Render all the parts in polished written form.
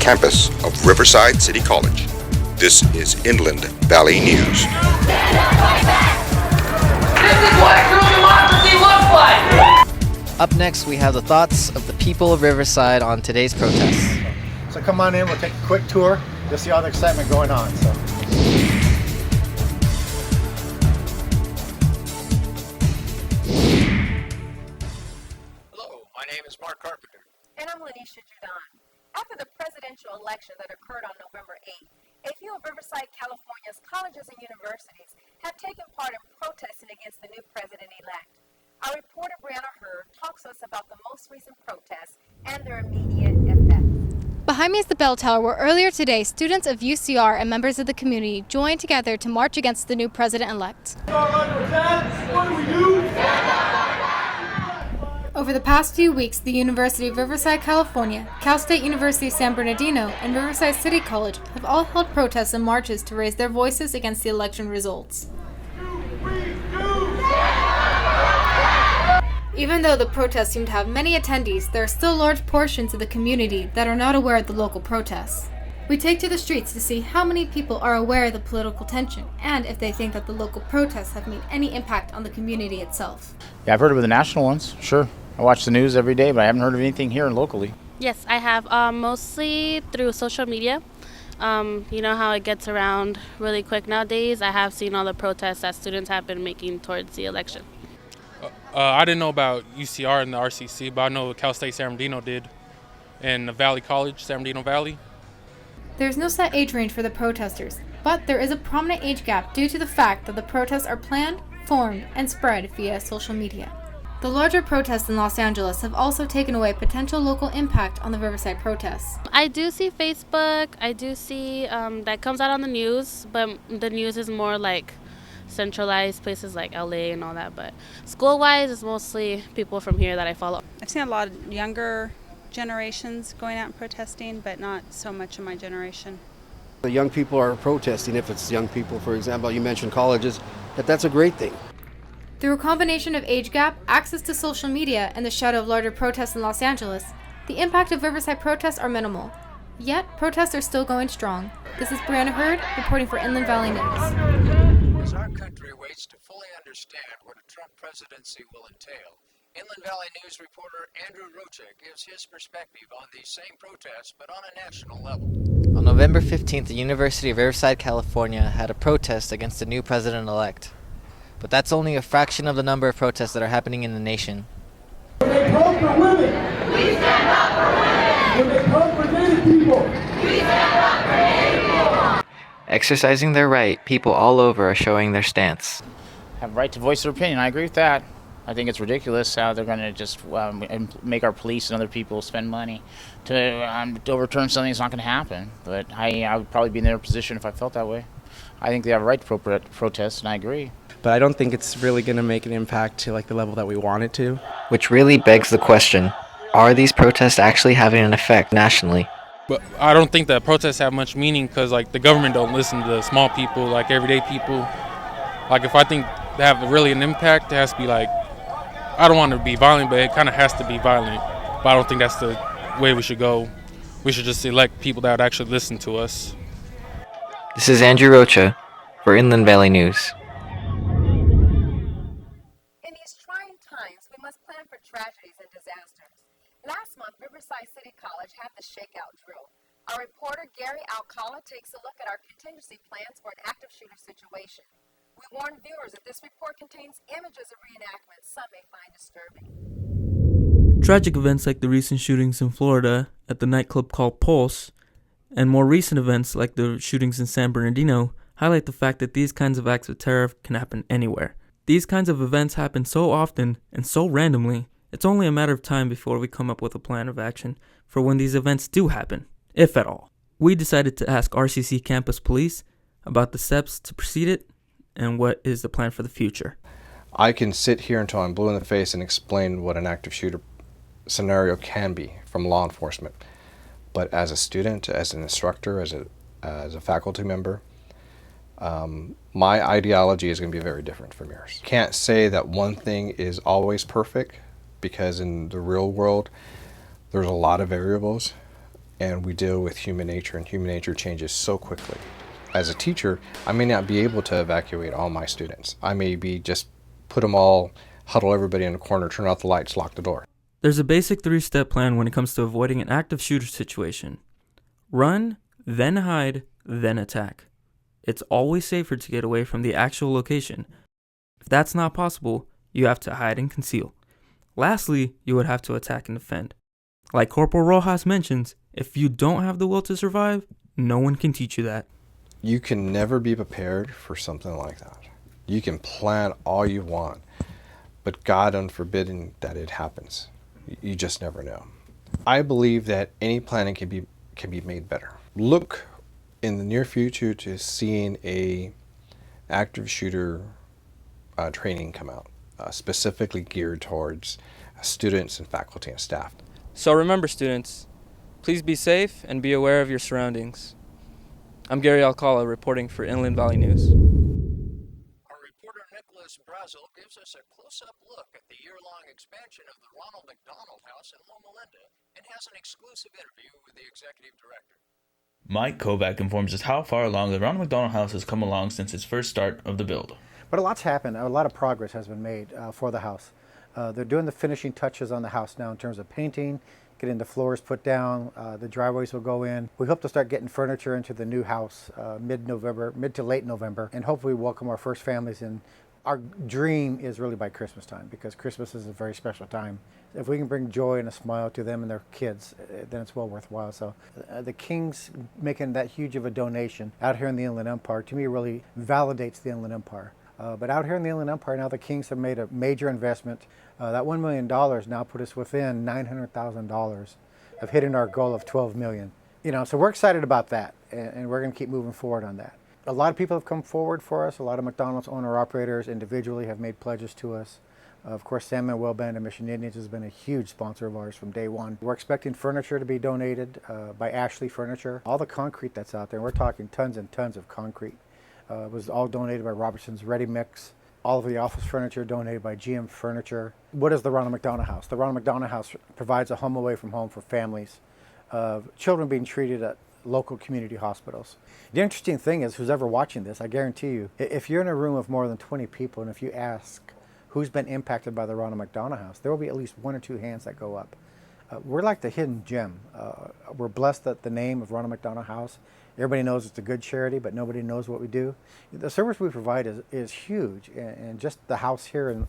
campus of Riverside City College. This is Inland Valley News. This is what true democracy looks like! Up next, we have the thoughts of the people of Riverside on today's protests. So come on in, we'll take a quick tour. You'll see all the excitement going on. Hello, my name is Mark Carpenter. And I'm Lanisha Judon. After the presidential election that occurred on November 8th, a few of Riverside, California's colleges and universities have taken part in protesting against the new president-elect. Our reporter Brianna Hurd talks to us about the most recent protests and their immediate effects. Behind me is the bell tower where earlier today students of UCR and members of the community joined together to march against the new president-elect. Over the past few weeks, the University of Riverside, California, Cal State University San Bernardino, and Riverside City College have all held protests and marches to raise their voices against the election results. Even though the protests seem to have many attendees, there are still large portions of the community that are not aware of the local protests. We take to the streets to see how many people are aware of the political tension and if they think that the local protests have made any impact on the community itself. Yeah, I've heard of the national ones, sure. I watch the news every day, but I haven't heard of anything here locally. Yes, I have, mostly through social media. You know how it gets around really quick nowadays. I have seen all the protests that students have been making towards the election. I didn't know about UCR and the RCC, but I know Cal State San Bernardino did, and the Valley College, San Bernardino Valley. There is no set age range for the protesters, but there is a prominent age gap due to the fact that the protests are planned, formed, and spread via social media. The larger protests in Los Angeles have also taken away potential local impact on the Riverside protests. I do see Facebook, I do see that comes out on the news, but the news is more like centralized places like LA and all that, but school-wise it's mostly people from here that I follow. I've seen a lot of younger generations going out and protesting, but not so much in my generation. The young people are protesting. If it's young people, for example, you mentioned colleges, that's a great thing. Through a combination of age gap, access to social media, and the shadow of larger protests in Los Angeles, the impact of Riverside protests are minimal. Yet, protests are still going strong. This is Brianna Hurd, reporting for Inland Valley News. As our country waits to fully understand what a Trump presidency will entail, Inland Valley News reporter Andrew Rocha gives his perspective on these same protests, but on a national level. On November 15th, the University of Riverside, California had a protest against the new president-elect. But that's only a fraction of the number of protests that are happening in the nation. When they come for women, we stand up for women. When they come for Native people, we stand up for Native people. Exercising their right, people all over are showing their stance. Have a right to voice their opinion. I agree with that. I think it's ridiculous how they're going to just make our police and other people spend money to overturn something that's not going to happen. But I would probably be in their position if I felt that way. I think they have a right to protest, and I agree. But I don't think it's really going to make an impact to the level that we want it to. Which really begs the question, are these protests actually having an effect nationally? But I don't think that protests have much meaning because the government don't listen to the small people, everyday people. If I think they have really an impact, it has to be I don't want to be violent, but it kind of has to be violent. But I don't think that's the way we should go. We should just elect people that would actually listen to us. This is Andrew Rocha for Inland Valley News. In these trying times, we must plan for tragedies and disasters. Last month, Riverside City College had the shakeout drill. Our reporter Gary Alcala takes a look at our contingency plans for an active shooter situation. We warn viewers that this report contains images of reenactments some may find disturbing. Tragic events like the recent shootings in Florida at the nightclub called Pulse, and more recent events like the shootings in San Bernardino, highlight the fact that these kinds of acts of terror can happen anywhere. These kinds of events happen so often and so randomly, it's only a matter of time before we come up with a plan of action for when these events do happen, if at all. We decided to ask RCC Campus Police about the steps to precede it and what is the plan for the future. I can sit here until I'm blue in the face and explain what an active shooter scenario can be from law enforcement. But as a student, as an instructor, as a faculty member, my ideology is going to be very different from yours. Can't say that one thing is always perfect because in the real world, there's a lot of variables and we deal with human nature, and human nature changes so quickly. As a teacher, I may not be able to evacuate all my students. I may be just put them all, huddle everybody in a corner, turn out the lights, lock the door. There's a basic 3-step plan when it comes to avoiding an active shooter situation. Run, then hide, then attack. It's always safer to get away from the actual location. If that's not possible, you have to hide and conceal. Lastly, you would have to attack and defend. Like Corporal Rojas mentions, if you don't have the will to survive, no one can teach you that. You can never be prepared for something like that. You can plan all you want, but God unforbidding that it happens. You just never know. I believe that any planning can be made better. Look in the near future to seeing a active shooter training come out, specifically geared towards students and faculty and staff. So remember, students, please be safe and be aware of your surroundings. I'm Gary Alcala reporting for Inland Valley News. Our reporter Nicholas Brazel gives us a close-up look at the year-long expansion of the Ronald McDonald House in Loma Linda and has an exclusive interview with the executive director. Mike Kovac informs us how far along the Ronald McDonald House has come along since its first start of the build. But a lot's happened. A lot of progress has been made for the house. They're doing the finishing touches on the house now in terms of painting, getting the floors put down, the driveways will go in. We hope to start getting furniture into the new house mid to late November, and hopefully welcome our first families in. Our dream is really by Christmas time, because Christmas is a very special time. If we can bring joy and a smile to them and their kids, then it's well worthwhile. So the Kings making that huge of a donation out here in the Inland Empire, to me, really validates the Inland Empire. But out here in the Inland Empire now, the Kings have made a major investment. That $1 million now put us within $900,000 of hitting our goal of $12 million. So we're excited about that, and we're going to keep moving forward on that. A lot of people have come forward for us. A lot of McDonald's owner-operators individually have made pledges to us. Of course, San Manuel Band of Mission Indians has been a huge sponsor of ours from day one. We're expecting furniture to be donated by Ashley Furniture. All the concrete that's out there, we're talking tons and tons of concrete, was all donated by Robertson's Ready Mix. All of the office furniture donated by GM Furniture. What is the Ronald McDonald House? The Ronald McDonald House provides a home away from home for families of children being treated at local community hospitals. The interesting thing is, who's ever watching this, I guarantee you, if you're in a room of more than 20 people and if you ask who's been impacted by the Ronald McDonald House, there will be at least 1 or 2 hands that go up. We're like the hidden gem. We're blessed that the name of Ronald McDonald House, everybody knows it's a good charity, but nobody knows what we do. The service we provide is huge, and just the house here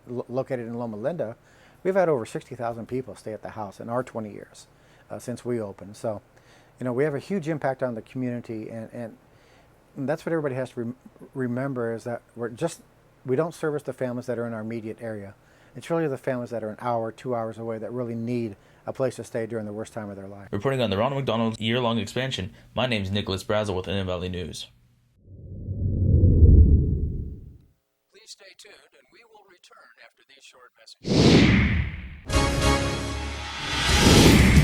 located in Loma Linda, we've had over 60,000 people stay at the house in our 20 years since we opened. So, we have a huge impact on the community, and that's what everybody has to remember, is that we don't service the families that are in our immediate area. It's really the families that are an hour, 2 hours away that really need a place to stay during the worst time of their life. Reporting on the Ronald McDonald year-long expansion, my name is Nicholas Brazel with Inland Valley News. Please stay tuned, and we will return after these short messages.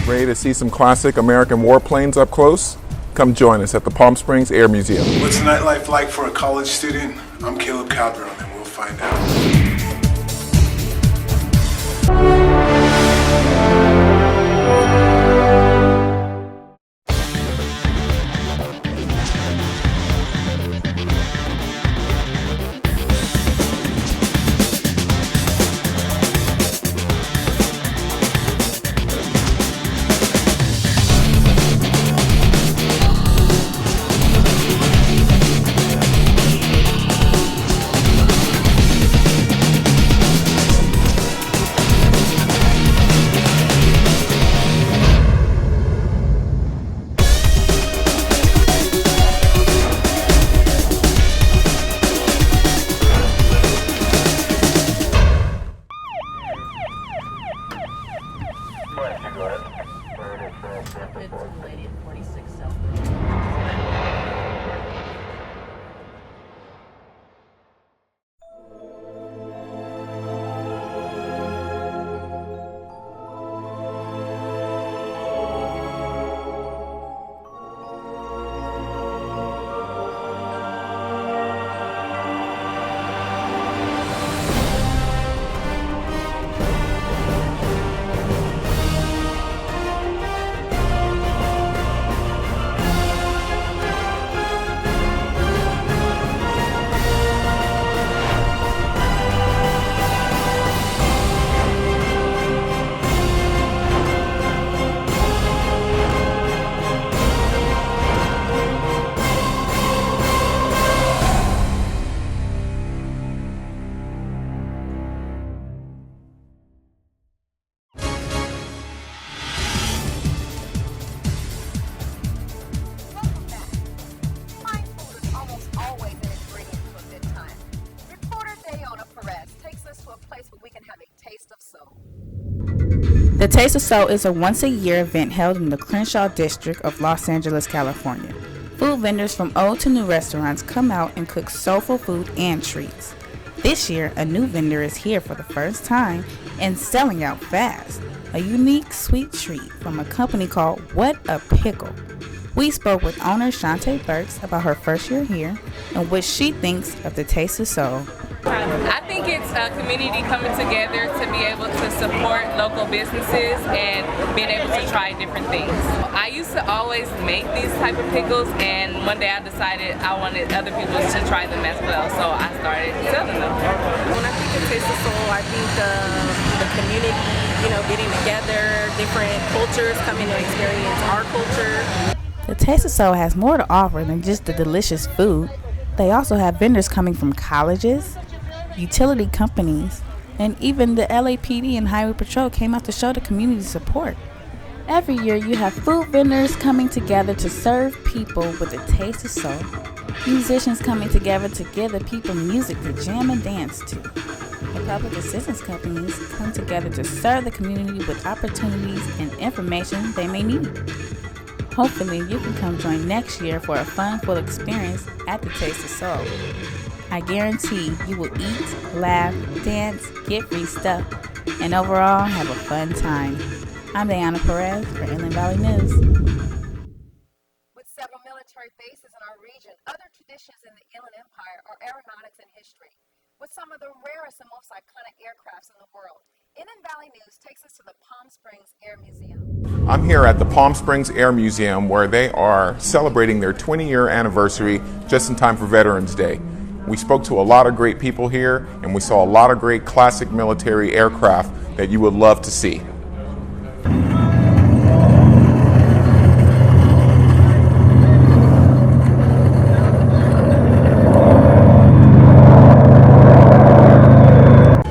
Ready to see some classic American warplanes up close? Come join us at the Palm Springs Air Museum. What's the nightlife like for a college student? I'm Caleb Calderon, and we'll find out. The Taste of Soul is a once-a-year event held in the Crenshaw district of Los Angeles, California. Food vendors from old to new restaurants come out and cook soulful food and treats. This year, a new vendor is here for the first time and selling out fast. A unique sweet treat from a company called What a Pickle. We spoke with owner Shantae Burks about her first year here and what she thinks of the Taste of Soul. I think it's a community coming together to be able to support local businesses and being able to try different things. I used to always make these type of pickles, and one day I decided I wanted other people to try them as well, so I started selling them. When I think of Taste of Soul, I think the community, getting together, different cultures coming to experience our culture. The Taste of Soul has more to offer than just the delicious food. They also have vendors coming from colleges, utility companies, and even the LAPD and Highway Patrol came out to show the community support. Every year you have food vendors coming together to serve people with a taste of soul, musicians coming together to give the people music to jam and dance to. The public assistance companies come together to serve the community with opportunities and information they may need. Hopefully you can come join next year for a fun-filled experience at the Taste of Soul. I guarantee you will eat, laugh, dance, get free stuff, and overall have a fun time. I'm Diana Perez for Inland Valley News. With several military bases in our region, other traditions in the Inland Empire are aeronautics and history. With some of the rarest and most iconic aircrafts in the world, Inland Valley News takes us to the Palm Springs Air Museum. I'm here at the Palm Springs Air Museum where they are celebrating their 20-year anniversary just in time for Veterans Day. We spoke to a lot of great people here and we saw a lot of great classic military aircraft that you would love to see.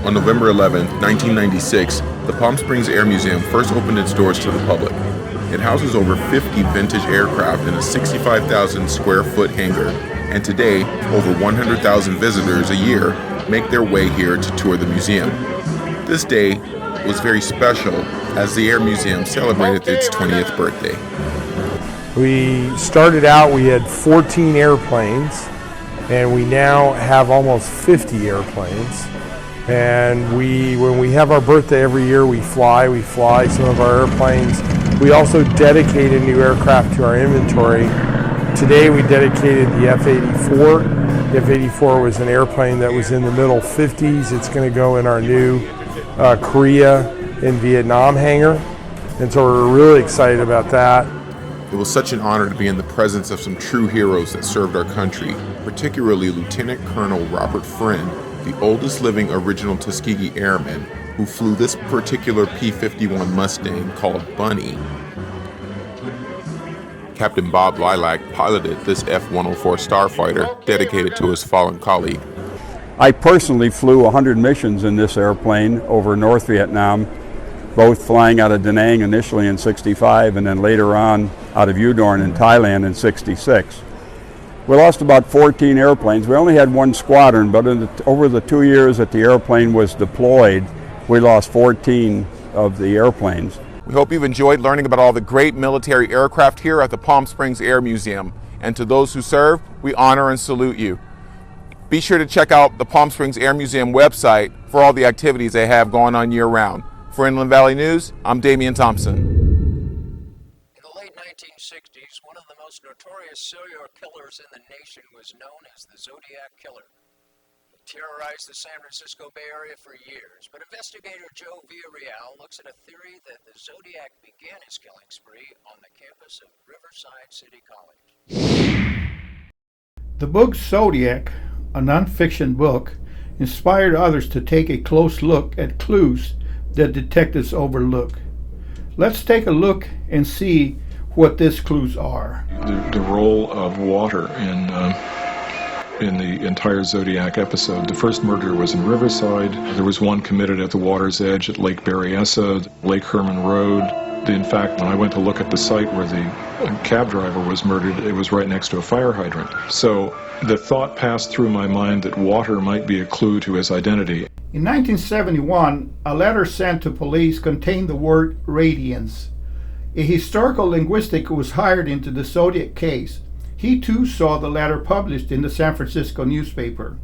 On November 11, 1996, the Palm Springs Air Museum first opened its doors to the public. It houses over 50 vintage aircraft in a 65,000 square foot hangar, and today, over 100,000 visitors a year make their way here to tour the museum. This day was very special as the Air Museum celebrated its 20th birthday. We started out, we had 14 airplanes, and we now have almost 50 airplanes. And when we have our birthday every year, we fly some of our airplanes. We also dedicate a new aircraft to our inventory. Today we dedicated the F-84. The F-84 was an airplane that was in the middle 50s. It's going to go in our new Korea and Vietnam hangar. And so we're really excited about that. It was such an honor to be in the presence of some true heroes that served our country, particularly Lieutenant Colonel Robert Friend, the oldest living original Tuskegee Airman, who flew this particular P-51 Mustang called Bunny. Captain Bob Lilac piloted this F-104 Starfighter dedicated to his fallen colleague. I personally flew 100 missions in this airplane over North Vietnam, both flying out of Da Nang initially in '65 and then later on out of Udorn in Thailand in '66. We lost about 14 airplanes. We only had one squadron, but over the 2 years that the airplane was deployed, we lost 14 of the airplanes. We hope you've enjoyed learning about all the great military aircraft here at the Palm Springs Air Museum. And to those who serve, we honor and salute you. Be sure to check out the Palm Springs Air Museum website for all the activities they have going on year-round. For Inland Valley News, I'm Damian Thompson. In the late 1960s, one of the most notorious serial killers in the nation was known as the Zodiac Killer. He terrorized the San Francisco Bay Area for years, but investigator Joe Villarreal looks at a theory that the Zodiac began his killing spree on the campus of Riverside City College. The book Zodiac, a nonfiction book, inspired others to take a close look at clues that detectives overlook. Let's take a look and see what these clues are. The role of water in the entire Zodiac episode. The first murder was in Riverside. There was one committed at the water's edge at Lake Berryessa, Lake Herman Road. In fact, when I went to look at the site where the cab driver was murdered, it was right next to a fire hydrant. So the thought passed through my mind that water might be a clue to his identity. In 1971, a letter sent to police contained the word radiance. A historical linguistic who was hired into the Zodiac case, he too saw the letter published in the San Francisco newspaper.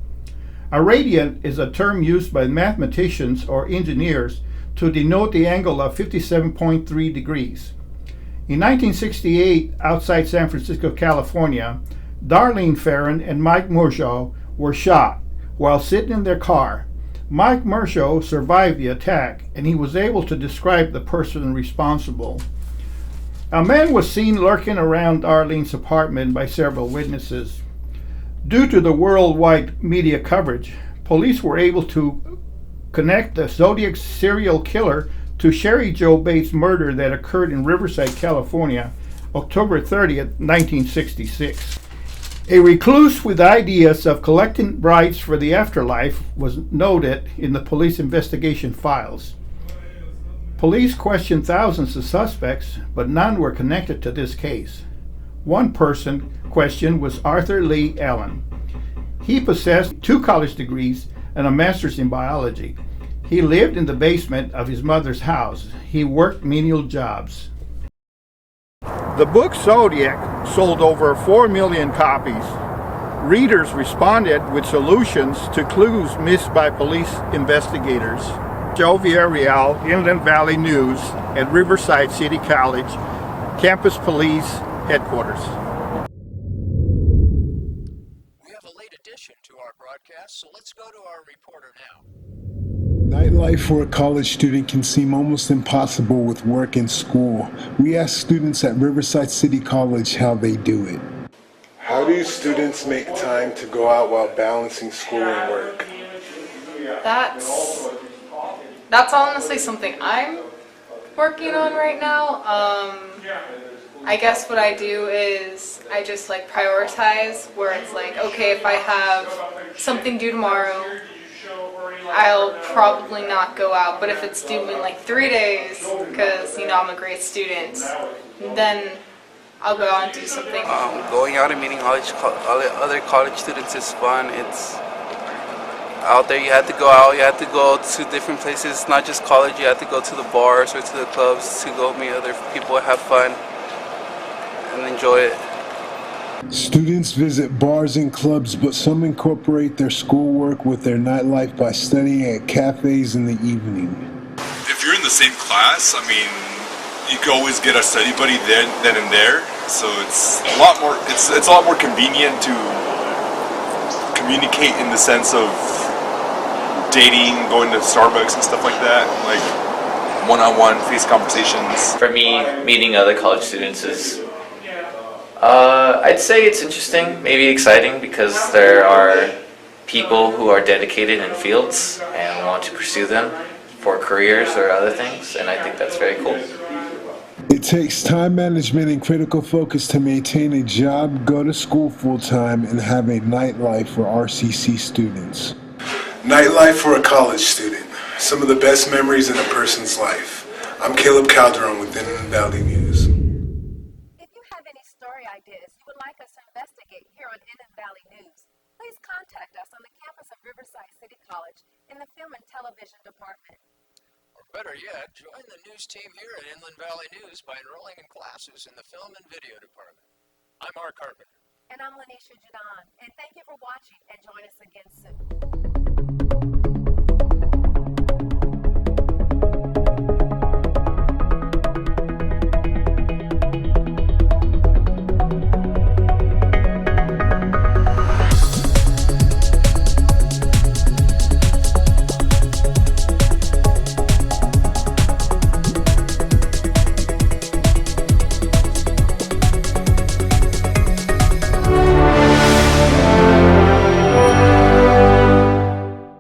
A radiant is a term used by mathematicians or engineers to denote the angle of 57.3 degrees. In 1968, outside San Francisco, California, Darlene Ferrin and Mike Murshaw were shot while sitting in their car. Mike Murshaw survived the attack, and he was able to describe the person responsible. A man was seen lurking around Darlene's apartment by several witnesses. Due to the worldwide media coverage, police were able to connect the Zodiac serial killer to Sherry Jo Bates' murder that occurred in Riverside, California, October 30th, 1966. A recluse with ideas of collecting bribes for the afterlife was noted in the police investigation files. Police questioned thousands of suspects, but none were connected to this case. One person questioned was Arthur Lee Allen. He possessed 2 college degrees and a master's in biology. He lived in the basement of his mother's house. He worked menial jobs. The book Zodiac sold over 4 million copies. Readers responded with solutions to clues missed by police investigators. Joe Villarreal, Inland Valley News, at Riverside City College, Campus Police Headquarters. We have a late addition to our broadcast, so let's go to our reporter now. Nightlife for a college student can seem almost impossible with work and school. We ask students at Riverside City College how they do it. How do students make time to go out while balancing school and work? That's honestly something I'm working on right now. I guess what I do is I just like prioritize where it's like, okay, if I have something due tomorrow, I'll probably not go out, but if it's due in like 3 days, because I'm a great student, then I'll go out and do something. Going out and meeting other college students is fun. It's out there, you have to go out, you have to go to different places, not just college, you have to go to the bars or to the clubs to go meet other people, have fun, and enjoy it. Students visit bars and clubs, but some incorporate their schoolwork with their nightlife by studying at cafes in the evening. If you're in the same class, you can always get a study buddy then and there, so it's a lot more convenient to communicate in the sense of dating, going to Starbucks and stuff like that, like one-on-one face conversations. For me, meeting other college students is, I'd say it's interesting, maybe exciting, because there are people who are dedicated in fields and want to pursue them for careers or other things, and I think that's very cool. It takes time management and critical focus to maintain a job, go to school full-time, and have a nightlife for RCC students. Nightlife for a college student. Some of the best memories in a person's life. I'm Caleb Calderon with Inland Valley News. If you have any story ideas you would like us to investigate here on Inland Valley News, please contact us on the campus of Riverside City College in the Film and Television Department. Or better yet, join the news team here at Inland Valley News by enrolling in classes in the Film and Video Department. I'm Mark Carpenter. And I'm Lanisha Jadon. And thank you for watching, and join us again soon.